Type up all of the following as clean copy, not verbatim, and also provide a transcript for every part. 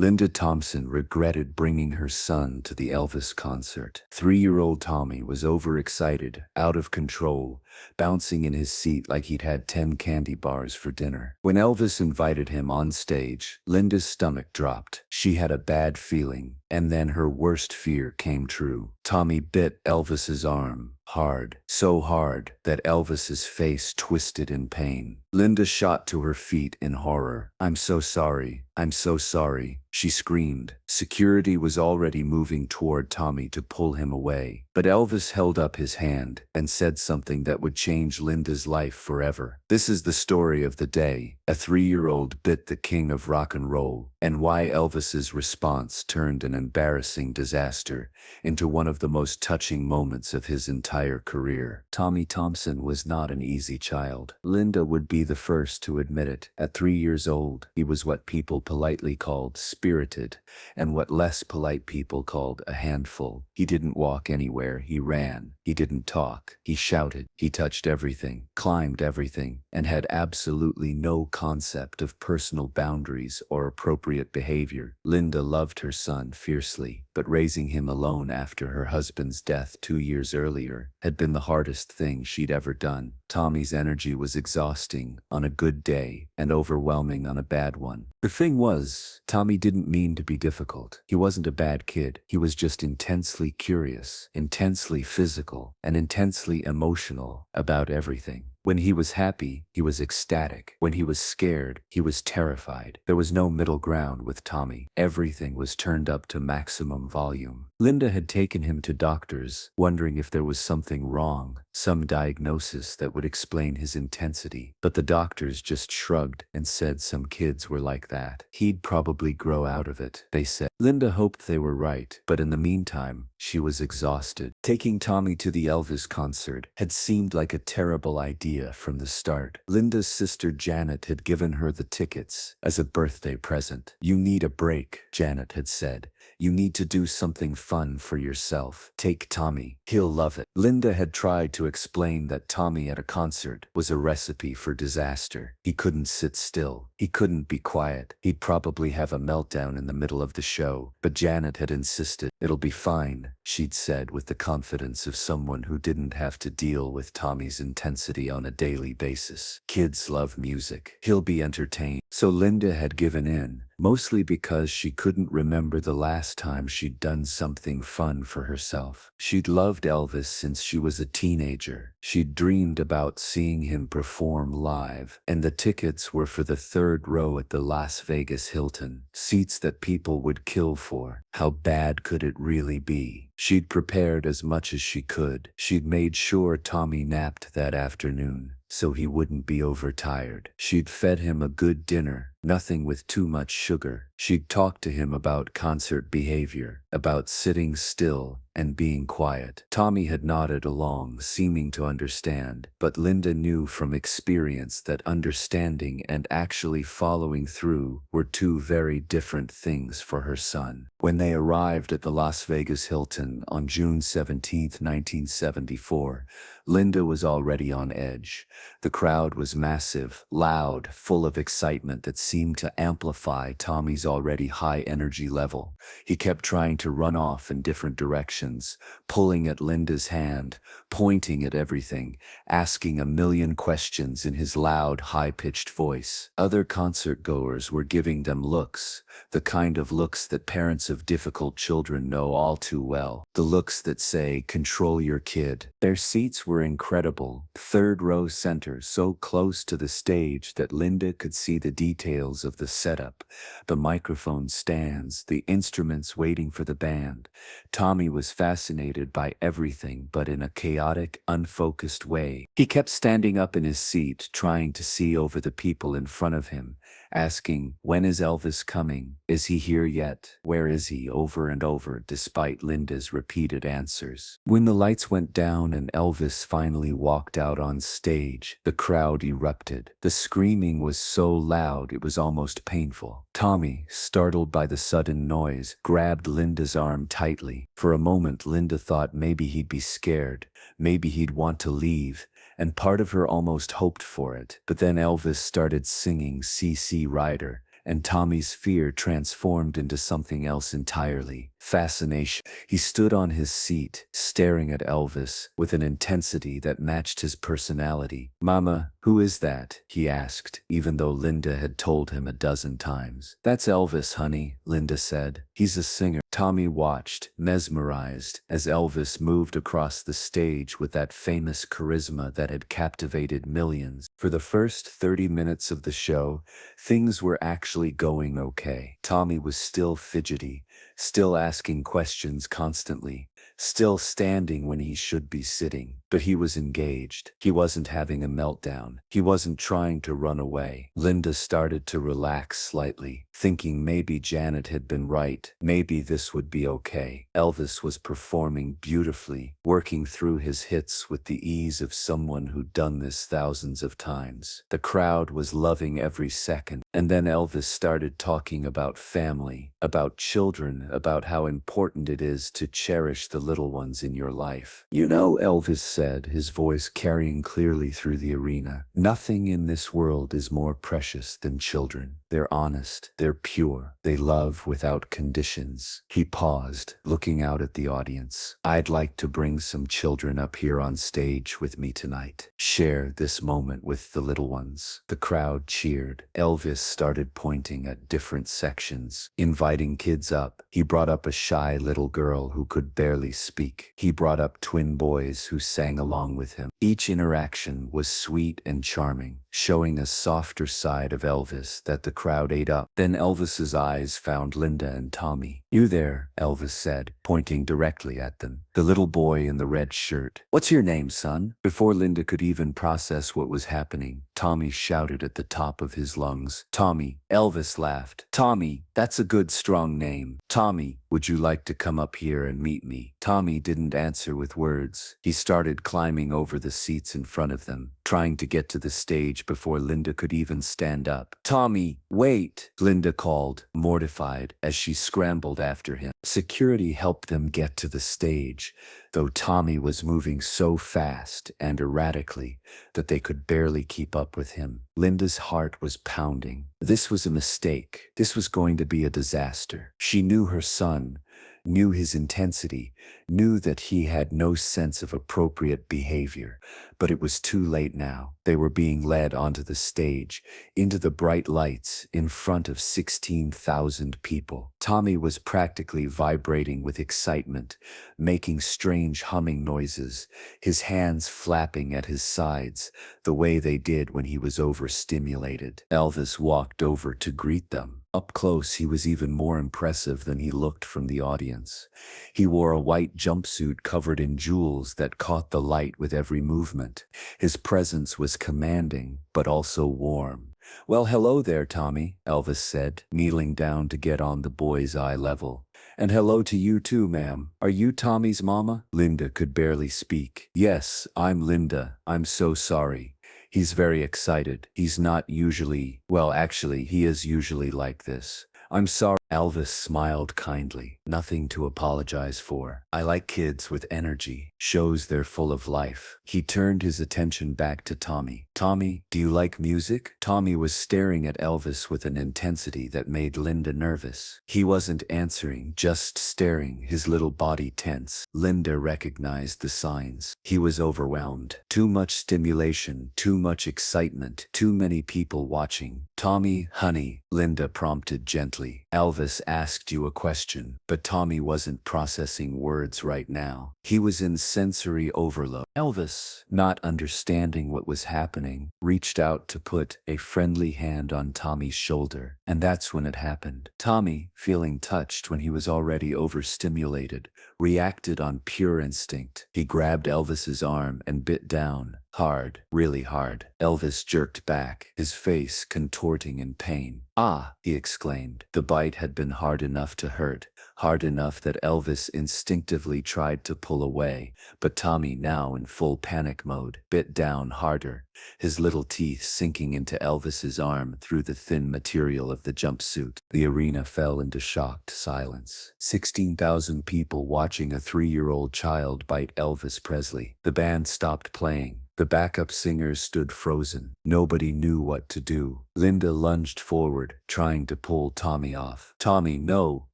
Linda Thompson regretted bringing her son to the Elvis concert. 3-year-old Tommy was overexcited, out of control, bouncing in his seat like he'd had 10 candy bars for dinner. When Elvis invited him on stage, Linda's stomach dropped. She had a bad feeling, and then her worst fear came true. Tommy bit Elvis's arm, hard, so hard that Elvis's face twisted in pain. Linda shot to her feet in horror. "I'm so sorry. I'm so sorry," she screamed. Security was already moving toward Tommy to pull him away, but Elvis held up his hand and said something that would change Linda's life forever. This is the story of the day. A 3-year-old bit the king of rock and roll, and why Elvis's response turned an embarrassing disaster into one of the most touching moments of his entire career. Tommy Thompson was not an easy child. Linda would be the first to admit it. At 3 years old, he was what people politely called spirited, and what less polite people called a handful. He didn't walk anywhere, he ran. He didn't talk, he shouted. He touched everything, climbed everything, and had absolutely no concept of personal boundaries or appropriate behavior. Linda loved her son fiercely, but raising him alone after her husband's death 2 years earlier had been the hardest thing she'd ever done. Tommy's energy was exhausting on a good day and overwhelming on a bad one. The thing was, Tommy didn't mean to be difficult. He wasn't a bad kid. He was just intensely curious, intensely physical, and intensely emotional about everything. When he was happy, he was ecstatic. When he was scared, he was terrified. There was no middle ground with Tommy. Everything was turned up to maximum volume. Linda had taken him to doctors, wondering if there was something wrong, some diagnosis that would explain his intensity. But the doctors just shrugged and said some kids were like that. He'd probably grow out of it, they said. Linda hoped they were right, but in the meantime, she was exhausted. Taking Tommy to the Elvis concert had seemed like a terrible idea from the start. Linda's sister Janet had given her the tickets as a birthday present. "You need a break," Janet had said. "You need to do something fun for yourself. Take Tommy. He'll love it." Linda had tried to explain that Tommy at a concert was a recipe for disaster. He couldn't sit still. He couldn't be quiet. He'd probably have a meltdown in the middle of the show. But Janet had insisted. "It'll be fine," she'd said with the confidence of someone who didn't have to deal with Tommy's intensity on a daily basis. "Kids love music. He'll be entertained." So Linda had given in, mostly because she couldn't remember the last time she'd done something fun for herself. She'd loved Elvis since she was a teenager. She'd dreamed about seeing him perform live, and the tickets were for the 3rd row at the Las Vegas Hilton, seats that people would kill for. How bad could it really be? She'd prepared as much as she could. She'd made sure Tommy napped that afternoon, so he wouldn't be overtired. She'd fed him a good dinner, nothing with too much sugar. She'd talked to him about concert behavior, about sitting still and being quiet. Tommy had nodded along, seeming to understand, but Linda knew from experience that understanding and actually following through were two very different things for her son. When they arrived at the Las Vegas Hilton on June 17, 1974, Linda was already on edge. The crowd was massive, loud, full of excitement that seemed to amplify Tommy's already high energy level. He kept trying to run off in different directions, pulling at Linda's hand, pointing at everything, asking a million questions in his loud, high-pitched voice. Other concert-goers were giving them looks, the kind of looks that parents of difficult children know all too well. The looks that say, "Control your kid." Their seats were incredible, 3rd row center, so close to the stage that Linda could see the details of the setup, the microphone stands, the instruments waiting for the band. Tommy was fascinated by everything, but in a chaotic, unfocused way. He kept standing up in his seat, trying to see over the people in front of him, asking, "When is Elvis coming? Is he here yet? Where is he?" over and over, despite Linda's repeated answers. When the lights went down and Elvis finally walked out on stage, the crowd erupted. The screaming was so loud it was almost painful. Tommy, startled by the sudden noise, grabbed Linda's arm tightly. For a moment, Linda thought maybe he'd be scared, maybe he'd want to leave, and part of her almost hoped for it. But then Elvis started singing "C.C. Rider," and Tommy's fear transformed into something else entirely: fascination. He stood on his seat, staring at Elvis with an intensity that matched his personality. "Mama, who is that?" he asked, even though Linda had told him a dozen times. "That's Elvis, honey," Linda said. "He's a singer." Tommy watched, mesmerized, as Elvis moved across the stage with that famous charisma that had captivated millions. For the first 30 minutes of the show, things were actually going okay. Tommy was still fidgety, still asking questions constantly, still standing when he should be sitting. But he was engaged. He wasn't having a meltdown. He wasn't trying to run away. Linda started to relax slightly, thinking maybe Janet had been right. Maybe this would be okay. Elvis was performing beautifully, working through his hits with the ease of someone who'd done this thousands of times. The crowd was loving every second. And then Elvis started talking about family, about children, about how important it is to cherish the little ones in your life. "You know," Elvis said, his voice carrying clearly through the arena, "nothing in this world is more precious than children. They're honest, they're pure, they love without conditions." He paused, looking out at the audience. "I'd like to bring some children up here on stage with me tonight. Share this moment with the little ones." The crowd cheered. Elvis started pointing at different sections, inviting kids up. He brought up a shy little girl who could barely speak. He brought up twin boys who sang along with him. Each interaction was sweet and charming, showing a softer side of Elvis that the crowd ate up. Then Elvis's eyes found Linda and Tommy. "You there," Elvis said, pointing directly at them. The little boy in the red shirt. "What's your name, son?" Before Linda could even process what was happening, Tommy shouted at the top of his lungs, "Tommy." Elvis laughed. "Tommy, that's a good strong name. Tommy, would you like to come up here and meet me?" Tommy didn't answer with words. He started climbing over the seats in front of them, trying to get to the stage before Linda could even stand up. "Tommy, wait," Linda called, mortified, as she scrambled after him. Security helped them get to the stage, though Tommy was moving so fast and erratically that they could barely keep up with him. Linda's heart was pounding. This was a mistake. This was going to be a disaster. She knew her son, knew his intensity, knew that he had no sense of appropriate behavior. But it was too late now. They were being led onto the stage, into the bright lights, in front of 16,000 people. Tommy was practically vibrating with excitement, making strange humming noises, his hands flapping at his sides, the way they did when he was overstimulated. Elvis walked over to greet them. Up close, he was even more impressive than he looked from the audience. He wore a white jumpsuit covered in jewels that caught the light with every movement. His presence was commanding, but also warm. "Well, hello there, Tommy," Elvis said, kneeling down to get on the boy's eye level. "And hello to you too, ma'am. Are you Tommy's mama?" Linda could barely speak. "Yes, I'm Linda. I'm so sorry. He's very excited. He's not usually, well, actually, he is usually like this. I'm sorry." Elvis smiled kindly. "Nothing to apologize for. I like kids with energy. Shows they're full of life." He turned his attention back to Tommy. "Tommy, do you like music?" Tommy was staring at Elvis with an intensity that made Linda nervous. He wasn't answering, just staring, his little body tense. Linda recognized the signs. He was overwhelmed. Too much stimulation, too much excitement, too many people watching. "Tommy, honey," Linda prompted gently. "Elvis asked you a question." But Tommy wasn't processing words right now. He was in sensory overload. Elvis, not understanding what was happening, reached out to put a friendly hand on Tommy's shoulder. And that's when it happened. Tommy, feeling touched when he was already overstimulated, reacted on pure instinct. He grabbed Elvis's arm and bit down. Hard, really hard. Elvis jerked back, his face contorting in pain. "Ah!" he exclaimed. The bite had been hard enough to hurt, hard enough that Elvis instinctively tried to pull away, but Tommy, now in full panic mode, bit down harder, his little teeth sinking into Elvis's arm through the thin material of the jumpsuit. The arena fell into shocked silence. 16,000 people watching a 3-year-old child bite Elvis Presley. The band stopped playing. The backup singers stood frozen. Nobody knew what to do. Linda lunged forward, trying to pull Tommy off. Tommy, no,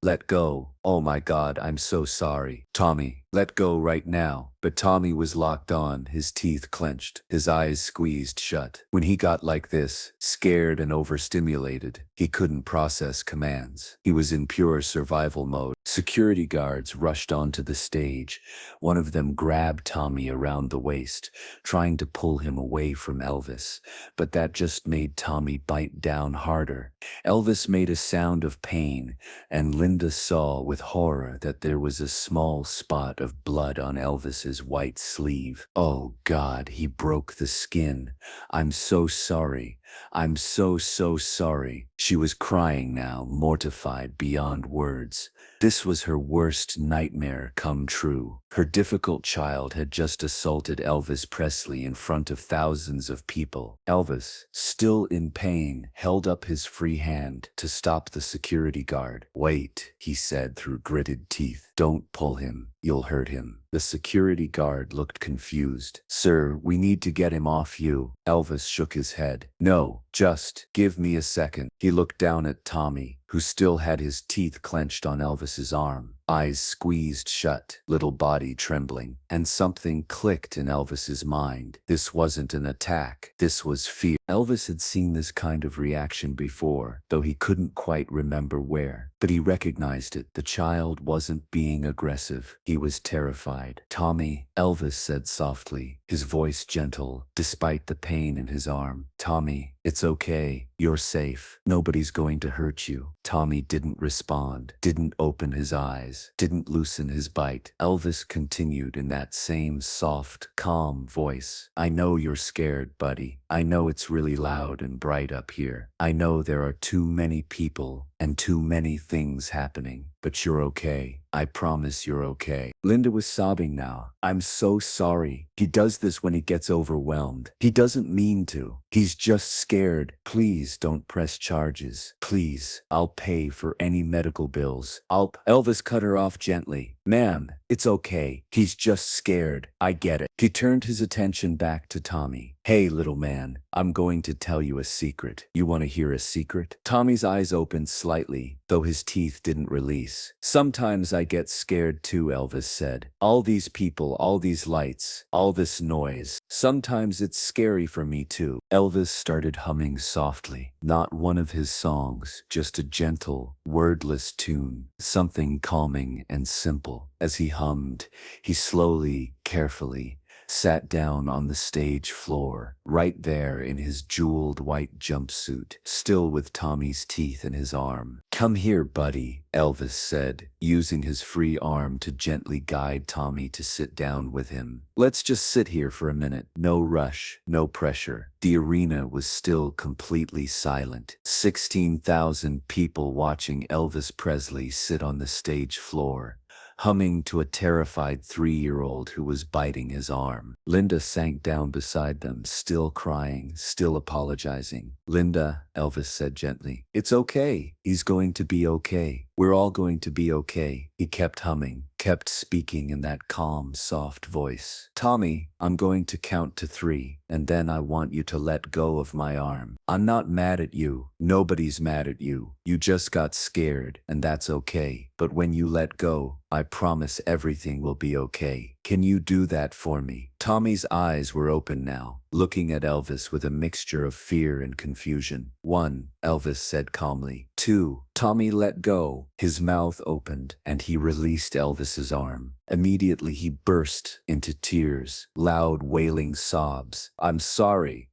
let go. Oh my God, I'm so sorry. Tommy, let go right now. But Tommy was locked on, his teeth clenched, his eyes squeezed shut. When he got like this, scared and overstimulated, he couldn't process commands. He was in pure survival mode. Security guards rushed onto the stage. One of them grabbed Tommy around the waist, trying to pull him away from Elvis, but that just made Tommy bite down harder. Elvis made a sound of pain, and Linda saw with horror that there was a small spot of blood on Elvis's white sleeve. Oh God, he broke the skin. I'm so sorry. I'm so sorry. She was crying now, mortified beyond words. This was her worst nightmare come true. Her difficult child had just assaulted Elvis Presley in front of thousands of people. Elvis, still in pain, held up his free hand to stop the security guard. Wait, he said through gritted teeth. Don't pull him. You'll hurt him. The security guard looked confused. Sir, we need to get him off you. Elvis shook his head. No, just give me a second. He looked down at Tommy, who still had his teeth clenched on Elvis's arm, eyes squeezed shut, little body trembling, and something clicked in Elvis's mind. This wasn't an attack. This was fear. Elvis had seen this kind of reaction before, though he couldn't quite remember where. But he recognized it. The child wasn't being aggressive. He was terrified. Tommy, Elvis said softly, his voice gentle, despite the pain in his arm. Tommy, it's okay. You're safe. Nobody's going to hurt you. Tommy didn't respond, didn't open his eyes, didn't loosen his bite. Elvis continued in that same soft, calm voice. I know you're scared, buddy. I know it's really loud and bright up here. I know there are too many people and too many things happening, but you're okay. I promise you're okay. Linda was sobbing now. I'm so sorry. He does this when he gets overwhelmed. He doesn't mean to. He's just scared. Please don't press charges. Please, I'll pay for any medical bills. Elvis cut her off gently. Ma'am, it's okay. He's just scared. I get it. He turned his attention back to Tommy. Hey, little man, I'm going to tell you a secret. You want to hear a secret? Tommy's eyes opened slightly, though his teeth didn't release. Sometimes I get scared too, Elvis said. All these people, all these lights, all this noise. Sometimes it's scary for me too. Elvis started humming softly. Not one of his songs, just a gentle, wordless tune. Something calming and simple. As he hummed, he slowly, carefully, sat down on the stage floor, right there in his jeweled white jumpsuit, still with Tommy's teeth in his arm. Come here, buddy, Elvis said, using his free arm to gently guide Tommy to sit down with him. Let's just sit here for a minute. No rush, no pressure. The arena was still completely silent. 16,000 people watching Elvis Presley sit on the stage floor, humming to a terrified 3-year-old who was biting his arm. Linda sank down beside them, still crying, still apologizing. Linda, Elvis said gently, it's okay. He's going to be okay. We're all going to be okay. He kept humming, kept speaking in that calm, soft voice. Tommy, I'm going to count to 3, and then I want you to let go of my arm. I'm not mad at you. Nobody's mad at you. You just got scared, and that's okay. But when you let go, I promise everything will be okay. Can you do that for me? Tommy's eyes were open now, looking at Elvis with a mixture of fear and confusion. 1, Elvis said calmly. 2, Tommy let go. His mouth opened, and he released Elvis's arm. Immediately he burst into tears, loud wailing sobs. I'm sorry,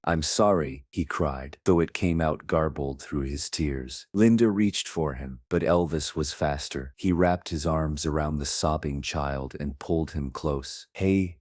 he cried, though it came out garbled through his tears. Linda reached for him, but Elvis was faster. He wrapped his arms around the sobbing child and pulled him close. Hey,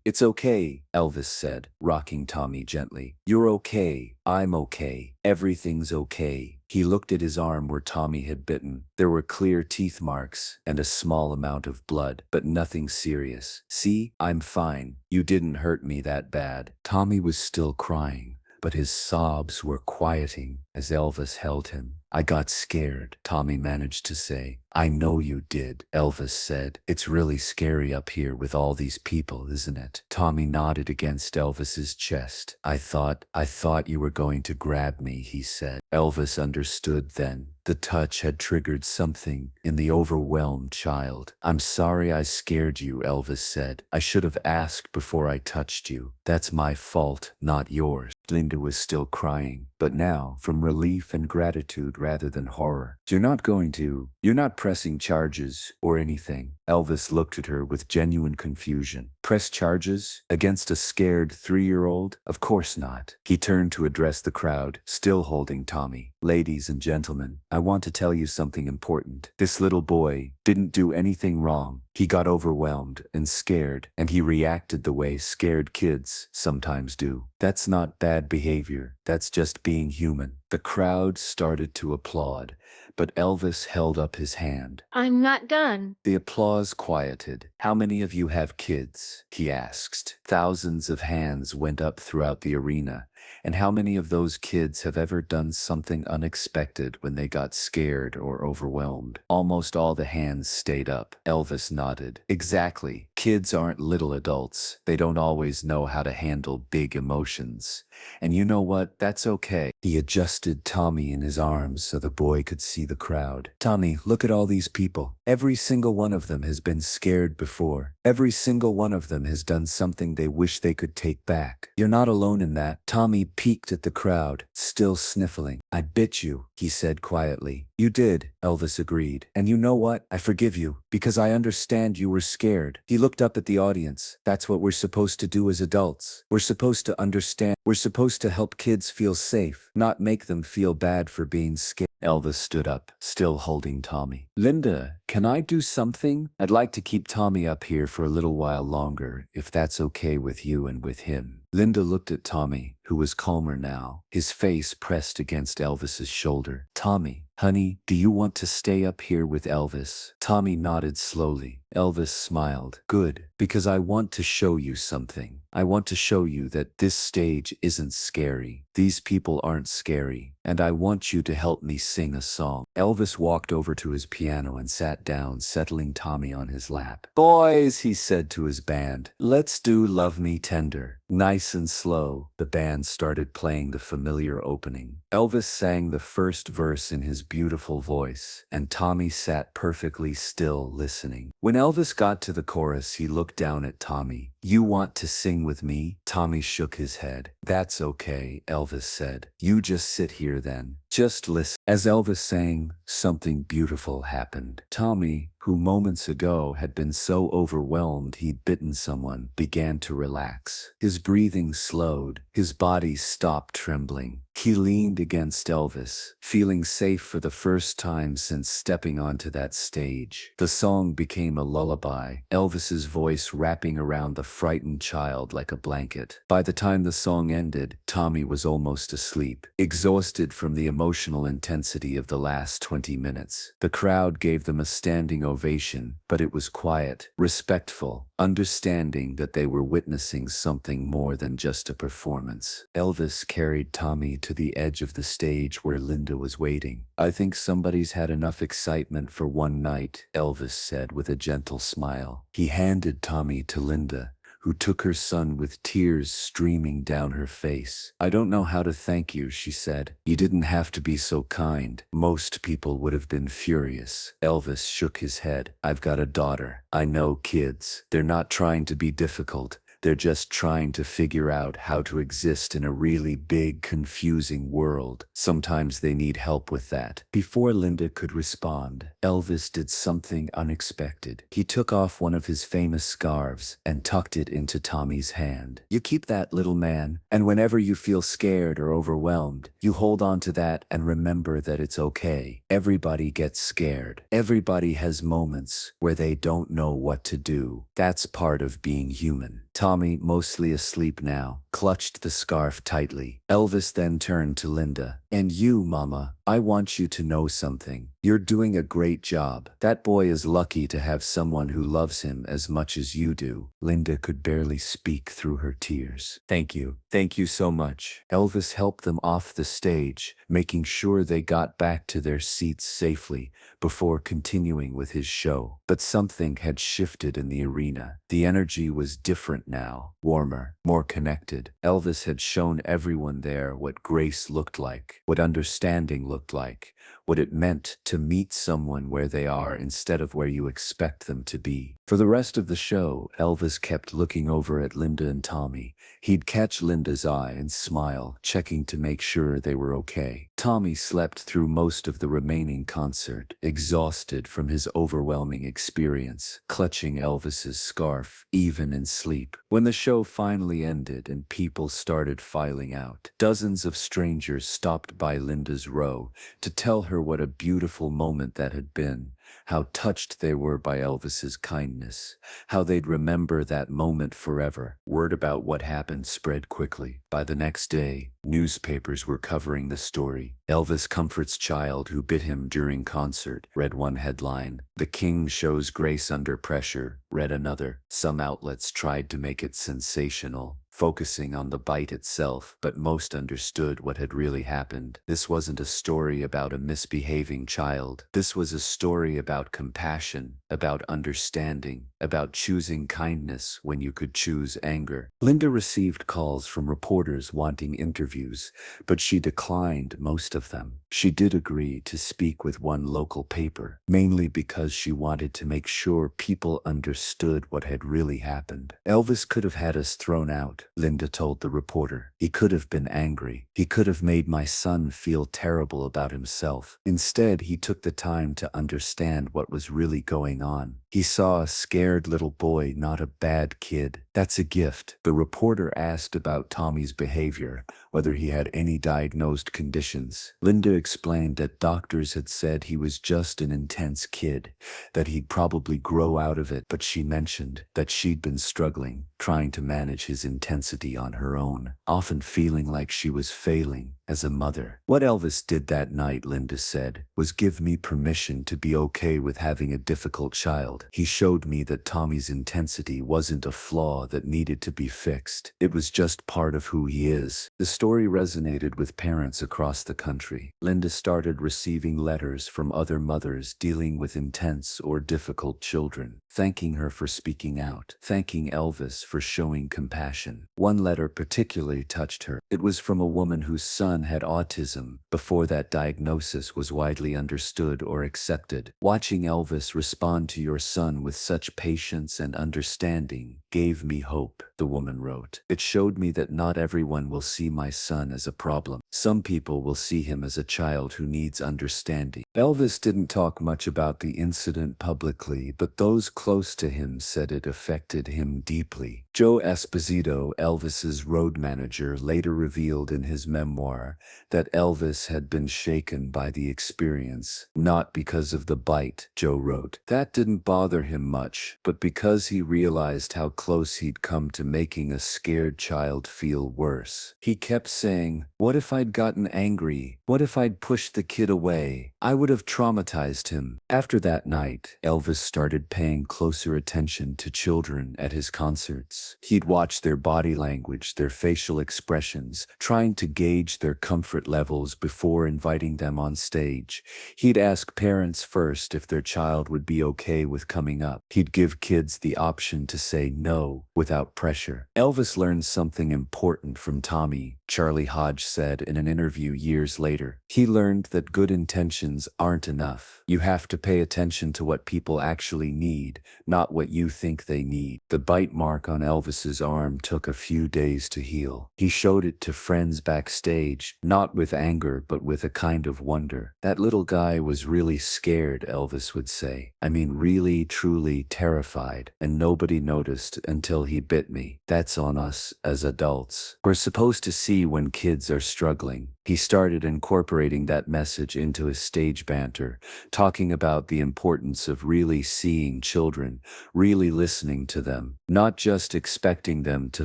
it's okay, Elvis said, rocking Tommy gently. You're okay. I'm okay. Everything's okay. He looked at his arm where Tommy had bitten. There were clear teeth marks and a small amount of blood, but nothing serious. See, I'm fine. You didn't hurt me that bad. Tommy was still crying, but his sobs were quieting as Elvis held him. I got scared, Tommy managed to say. I know you did, Elvis said. It's really scary up here with all these people, isn't it? Tommy nodded against Elvis's chest. I thought you were going to grab me, he said. Elvis understood then. The touch had triggered something in the overwhelmed child. I'm sorry I scared you, Elvis said. I should have asked before I touched you. That's my fault, not yours. Linda was still crying, but now from relief and gratitude rather than horror. You're not pressing charges or anything. Elvis looked at her with genuine confusion. Press charges against a scared 3-year-old? Of course not. He turned to address the crowd, still holding Tommy. Ladies and gentlemen, I want to tell you something important. This little boy didn't do anything wrong. He got overwhelmed and scared, and he reacted the way scared kids sometimes do. That's not bad behavior. That's just being human. The crowd started to applaud, but Elvis held up his hand. I'm not done. The applause quieted. How many of you have kids? He asked. Thousands of hands went up throughout the arena. And how many of those kids have ever done something unexpected when they got scared or overwhelmed? Almost all the hands stayed up. Elvis nodded. Exactly. Kids aren't little adults. They don't always know how to handle big emotions. And you know what? That's okay. He adjusted Tommy in his arms so the boy could see the crowd. Tommy, look at all these people. Every single one of them has been scared before. Every single one of them has done something they wish they could take back. You're not alone in that. Tommy peeked at the crowd, still sniffling. I bit you, he said quietly. You did, Elvis agreed. And you know what? I forgive you, because I understand you were scared. He looked up at the audience. That's what we're supposed to do as adults. We're supposed to understand. We're supposed to help kids feel safe, not make them feel bad for being scared. Elvis stood up, still holding Tommy. Linda, can I do something? I'd like to keep Tommy up here for a little while longer, if that's okay with you and with him. Linda looked at Tommy, who was calmer now, his face pressed against Elvis's shoulder. Tommy, honey, do you want to stay up here with Elvis? Tommy nodded slowly. Elvis smiled. Good, because I want to show you something. I want to show you that this stage isn't scary. These people aren't scary, and I want you to help me sing a song. Elvis walked over to his piano and sat down, settling Tommy on his lap. Boys, he said to his band, let's do Love Me Tender. Nice and slow, the band started playing the familiar opening. Elvis sang the first verse in his beautiful voice, and Tommy sat perfectly still listening. When Elvis got to the chorus, he looked down at Tommy. You want to sing with me? Tommy shook his head. That's okay, Elvis said. You just sit here then. Just listen. As Elvis sang, something beautiful happened. Tommy, who moments ago had been so overwhelmed he'd bitten someone, began to relax. His breathing slowed. His body stopped trembling. He leaned against Elvis, feeling safe for the first time since stepping onto that stage. The song became a lullaby, Elvis's voice wrapping around the frightened child like a blanket. By the time the song ended, Tommy was almost asleep, exhausted from the emotional intensity of the last 20 minutes. The crowd gave them a standing ovation, but it was quiet, respectful, understanding that they were witnessing something more than just a performance. Elvis carried Tommy to the edge of the stage where Linda was waiting. I think somebody's had enough excitement for one night, Elvis said with a gentle smile. He handed Tommy to Linda, who took her son with tears streaming down her face. I don't know how to thank you, she said. You didn't have to be so kind. Most people would have been furious. Elvis shook his head. I've got a daughter. I know kids. They're not trying to be difficult. They're just trying to figure out how to exist in a really big, confusing world. Sometimes they need help with that. Before Linda could respond, Elvis did something unexpected. He took off one of his famous scarves and tucked it into Tommy's hand. You keep that, little man, and whenever you feel scared or overwhelmed, you hold on to that and remember that it's okay. Everybody gets scared. Everybody has moments where they don't know what to do. That's part of being human. Tommy, mostly asleep now, clutched the scarf tightly. Elvis then turned to Linda. And you, Mama, I want you to know something. You're doing a great job. That boy is lucky to have someone who loves him as much as you do." Linda could barely speak through her tears. "Thank you. Thank you so much." Elvis helped them off the stage, making sure they got back to their seats safely before continuing with his show. But something had shifted in the arena. The energy was different now, warmer, more connected. Elvis had shown everyone there what grace looked like, what understanding looked like, what it meant to meet someone where they are instead of where you expect them to be. For the rest of the show, Elvis kept looking over at Linda and Tommy. He'd catch Linda's eye and smile, checking to make sure they were okay. Tommy slept through most of the remaining concert, exhausted from his overwhelming experience, clutching Elvis's scarf, even in sleep. When the show finally ended and people started filing out, dozens of strangers stopped by Linda's row to tell her what a beautiful moment that had been, how touched they were by Elvis's kindness, how they'd remember that moment forever. Word about what happened spread quickly. By the next day, newspapers were covering the story. "Elvis comforts child who bit him during concert," read one headline. "The King shows grace under pressure," read another. Some outlets tried to make it sensational, focusing on the bite itself, but most understood what had really happened. This wasn't a story about a misbehaving child. This was a story about compassion, about understanding, about choosing kindness when you could choose anger. Linda received calls from reporters wanting interviews, but she declined most of them. She did agree to speak with one local paper, mainly because she wanted to make sure people understood what had really happened. "Elvis could have had us thrown out," Linda told the reporter. "He could have been angry. He could have made my son feel terrible about himself. Instead, he took the time to understand what was really going on. He saw a scared little boy, not a bad kid. That's a gift." The reporter asked about Tommy's behavior, whether he had any diagnosed conditions. Linda explained that doctors had said he was just an intense kid, that he'd probably grow out of it, but she mentioned that she'd been struggling, trying to manage his intensity on her own, often feeling like she was failing as a mother. "What Elvis did that night," Linda said, "was give me permission to be okay with having a difficult child. He showed me that Tommy's intensity wasn't a flaw that needed to be fixed. It was just part of who he is." The story resonated with parents across the country. Linda started receiving letters from other mothers dealing with intense or difficult children, thanking her for speaking out, thanking Elvis for showing compassion. One letter particularly touched her. It was from a woman whose son had autism before that diagnosis was widely understood or accepted. "Watching Elvis respond to your son with such patience and understanding gave me hope," the woman wrote. "It showed me that not everyone will see my son as a problem. Some people will see him as a child who needs understanding." Elvis didn't talk much about the incident publicly, but those close to him said it affected him deeply. Joe Esposito, Elvis's road manager, later revealed in his memoir that Elvis had been shaken by the experience, not because of the bite, Joe wrote. That didn't bother him much, but because he realized how close he'd come to making a scared child feel worse. He kept saying, "What if I'd gotten angry? What if I'd pushed the kid away? I would have traumatized him." After that night, Elvis started paying closer attention to children at his concerts. He'd watch their body language, their facial expressions, trying to gauge their comfort levels before inviting them on stage. He'd ask parents first if their child would be okay with coming up. He'd give kids the option to say no without pressure. Elvis learned something important from Tommy, Charlie Hodge said in an interview years later. He learned that good intentions aren't enough. You have to pay attention to what people actually need, not what you think they need. The bite mark on Elvis's arm took a few days to heal. He showed it to friends backstage, not with anger but with a kind of wonder. "That little guy was really scared," Elvis would say. "I mean really, truly terrified, and nobody noticed until he bit me. That's on us as adults. We're supposed to see when kids are struggling." He started incorporating that message into his stage stage banter, talking about the importance of really seeing children, really listening to them, not just expecting them to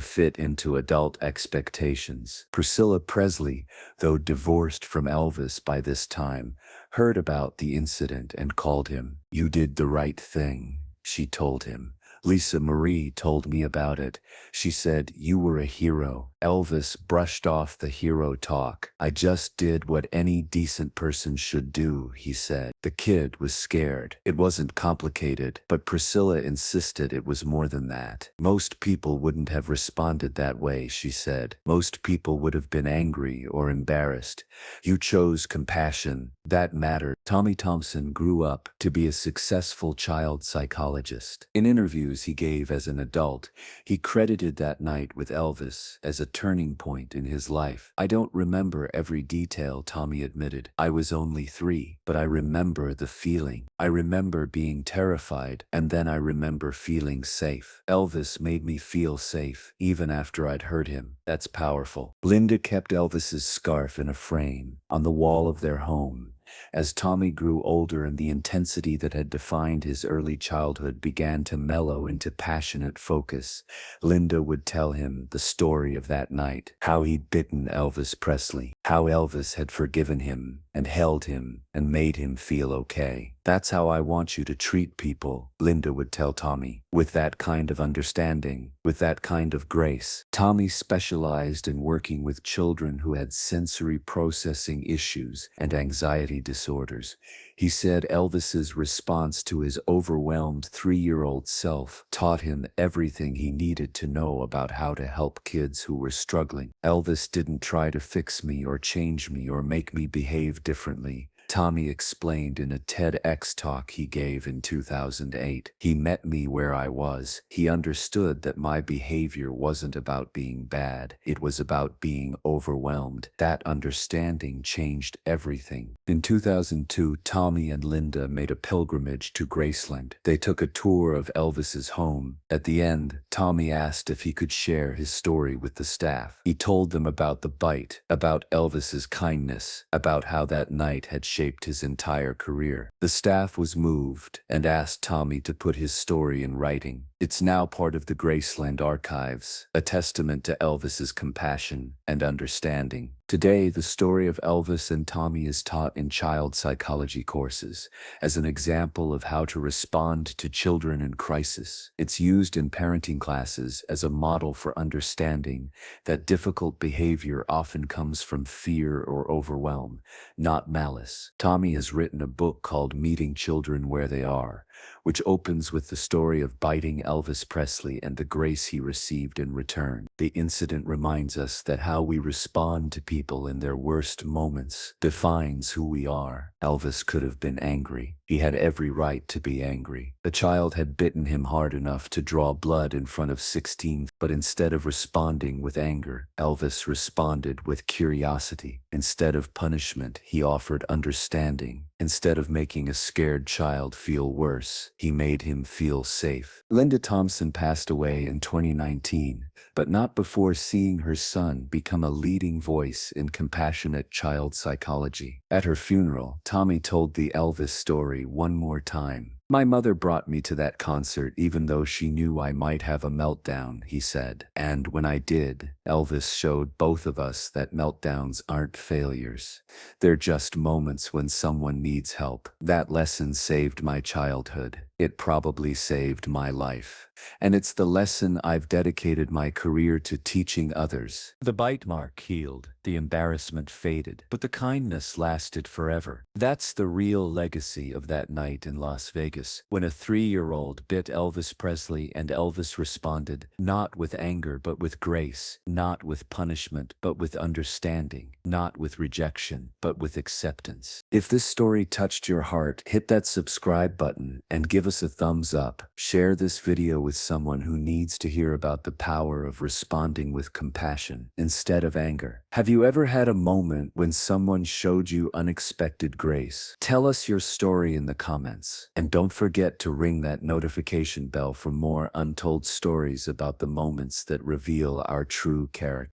fit into adult expectations. Priscilla Presley, though divorced from Elvis by this time, heard about the incident and called him. "You did the right thing," she told him. Lisa Marie told me about it. She said, "You were a hero." Elvis brushed off the hero talk. "I just did what any decent person should do," he said. The kid was scared. It wasn't complicated, but Priscilla insisted it was more than that. "Most people wouldn't have responded that way," she said. "Most people would have been angry or embarrassed. You chose compassion. That mattered." Tommy Thompson grew up to be a successful child psychologist. In interviews he gave as an adult, he credited that night with Elvis as a turning point in his life. "I don't remember every detail," Tommy admitted. "I was only 3, but I remember the feeling. I remember being terrified, and then I remember feeling safe. Elvis made me feel safe, even after I'd hurt him." That's powerful. Linda kept Elvis's scarf in a frame on the wall of their home. As Tommy grew older and the intensity that had defined his early childhood began to mellow into passionate focus, Linda would tell him the story of that night, how he'd bitten Elvis Presley, how Elvis had forgiven him and held him and made him feel okay. "That's how I want you to treat people," Linda would tell Tommy, "with that kind of understanding, with that kind of grace." Tommy specialized in working with children who had sensory processing issues and anxiety disorders. He said Elvis's response to his overwhelmed 3-year-old self taught him everything he needed to know about how to help kids who were struggling. "Elvis didn't try to fix me or change me or make me behave differently," Tommy explained in a TEDx talk he gave in 2008. "He met me where I was. He understood that my behavior wasn't about being bad. It was about being overwhelmed. That understanding changed everything." In 2002, Tommy and Linda made a pilgrimage to Graceland. They took a tour of Elvis's home. At the end, Tommy asked if he could share his story with the staff. He told them about the bite, about Elvis's kindness, about how that night had shaped his entire career. The staff was moved and asked Tommy to put his story in writing. It's now part of the Graceland archives, a testament to Elvis's compassion and understanding. Today, the story of Elvis and Tommy is taught in child psychology courses as an example of how to respond to children in crisis. It's used in parenting classes as a model for understanding that difficult behavior often comes from fear or overwhelm, not malice. Tommy has written a book called Meeting Children Where They Are, which opens with the story of biting Elvis Presley and the grace he received in return. The incident reminds us that how we respond to people in their worst moments defines who we are. Elvis could have been angry. He had every right to be angry. The child had bitten him hard enough to draw blood in front of 16, but instead of responding with anger, Elvis responded with curiosity. Instead of punishment, he offered understanding. Instead of making a scared child feel worse, he made him feel safe. Linda Thompson passed away in 2019, but not before seeing her son become a leading voice in compassionate child psychology. At her funeral, Tommy told the Elvis story one more time. "My mother brought me to that concert even though she knew I might have a meltdown," he said. "And when I did, Elvis showed both of us that meltdowns aren't failures. They're just moments when someone needs help. That lesson saved my childhood. It probably saved my life. And it's the lesson I've dedicated my career to teaching others." The bite mark healed, the embarrassment faded, but the kindness lasted forever. That's the real legacy of that night in Las Vegas, when a 3-year-old bit Elvis Presley and Elvis responded, not with anger but with grace, not with punishment but with understanding, not with rejection but with acceptance. If this story touched your heart, hit that subscribe button and give us a thumbs up. Share this video with someone who needs to hear about the power of responding with compassion instead of anger. Have you ever had a moment when someone showed you unexpected grace? Tell us your story in the comments. And don't forget to ring that notification bell for more untold stories about the moments that reveal our true character.